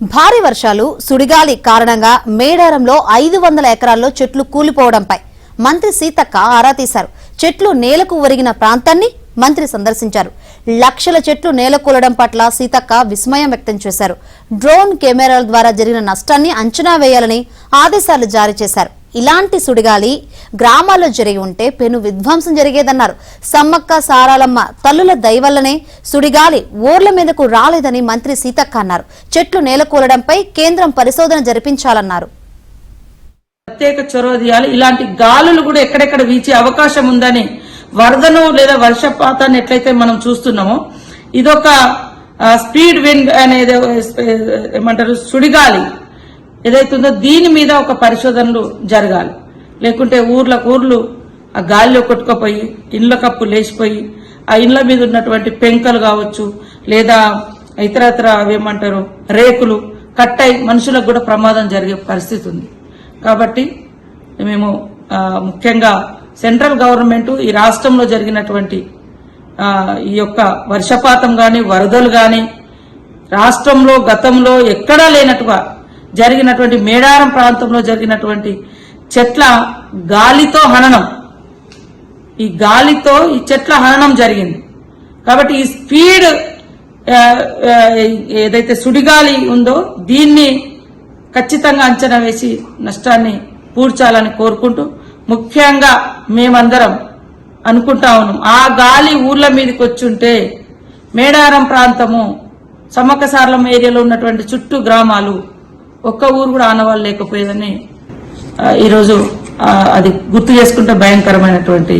భారీ వర్షాలు సుడిగాలి కారణంగా మేడారంలో 500 ఎకరాల్లో చెట్లు కూలిపోవడంపై మంత్రి సీతక్క ఆరా తీశారు. చెట్లు నేలకు ఒరిగిన ప్రాంతాన్ని మంత్రి సందర్శించారు. లక్షల చెట్లు నేలకూలడం పట్ల సీతక్క విస్మయం వ్యక్తం చేశారు. డ్రోన్ కెమెరాల ద్వారా జరిగిన నష్టాన్ని అంచనా వేయాలని ఆదేశాలు జారీ చేశారు. ఇలాంటి సుడిగాలి గ్రామాల్లో జరిగి ఉంటే పెను విధ్వంసం జరిగేదన్నారు. సమ్మక్క సారాలమ్మ తల్లుల దయవల్లనే సుడిగాలి ఊర్ల మీదకు రాలేదని మంత్రి సీతక్క అన్నారు. చెట్లు నేలకూలడంపై కేంద్రం పరిశోధన జరిపించాలన్నారు. ప్రత్యేక చొరవ తీయాలి. ఇలాంటి గాలులు కూడా ఎక్కడెక్కడ వీచే అవకాశం ఉందని, వరదను లేదా వర్షపాతాన్ని ఎట్లయితే మనం చూస్తున్నామో ఇదొక స్పీడ్ విండ్ అనేది ఏమంటారు సుడిగాలి ఏదైతుందో దీని మీద ఒక పరిశోధనలు జరగాలి. లేకుంటే ఊర్లు ఆ గాలిలో కొట్టుకుపోయి ఇండ్ల కప్పు లేచిపోయి ఆ ఇండ్ల మీద ఉన్నటువంటి పెంకలు కావచ్చు లేదా ఇతరత్ర ఏమంటారు రేకులు కట్టయి మనుషులకు కూడా ప్రమాదం జరిగే పరిస్థితి ఉంది. కాబట్టి మేము ముఖ్యంగా సెంట్రల్ గవర్నమెంట్ ఈ రాష్ట్రంలో జరిగినటువంటి ఈ యొక్క వర్షపాతం గాని వరదలు గాని రాష్ట్రంలో గతంలో ఎక్కడా లేనట్టుగా జరిగినటువంటి మేడారం ప్రాంతంలో జరిగినటువంటి చెట్ల గాలితో హననం, ఈ గాలితో ఈ చెట్ల హననం జరిగింది. కాబట్టి ఈ స్పీడ్ ఏదైతే సుడిగాలి ఉందో దీన్ని ఖచ్చితంగా అంచనా వేసి నష్టాన్ని పూడ్చాలని కోరుకుంటూ, ముఖ్యంగా మేమందరం అనుకుంటా ఉన్నాం ఆ గాలి ఊర్ల మీదకి వచ్చుంటే మేడారం ప్రాంతము సమ్మక్క సారలమ్మ ఏరియాలో ఉన్నటువంటి చుట్టూ గ్రామాలు ఒక్క ఊరు కూడా ఆనవాళ్ళు లేకపోయేదని ఈరోజు అది గుర్తు చేసుకుంటే భయంకరమైనటువంటి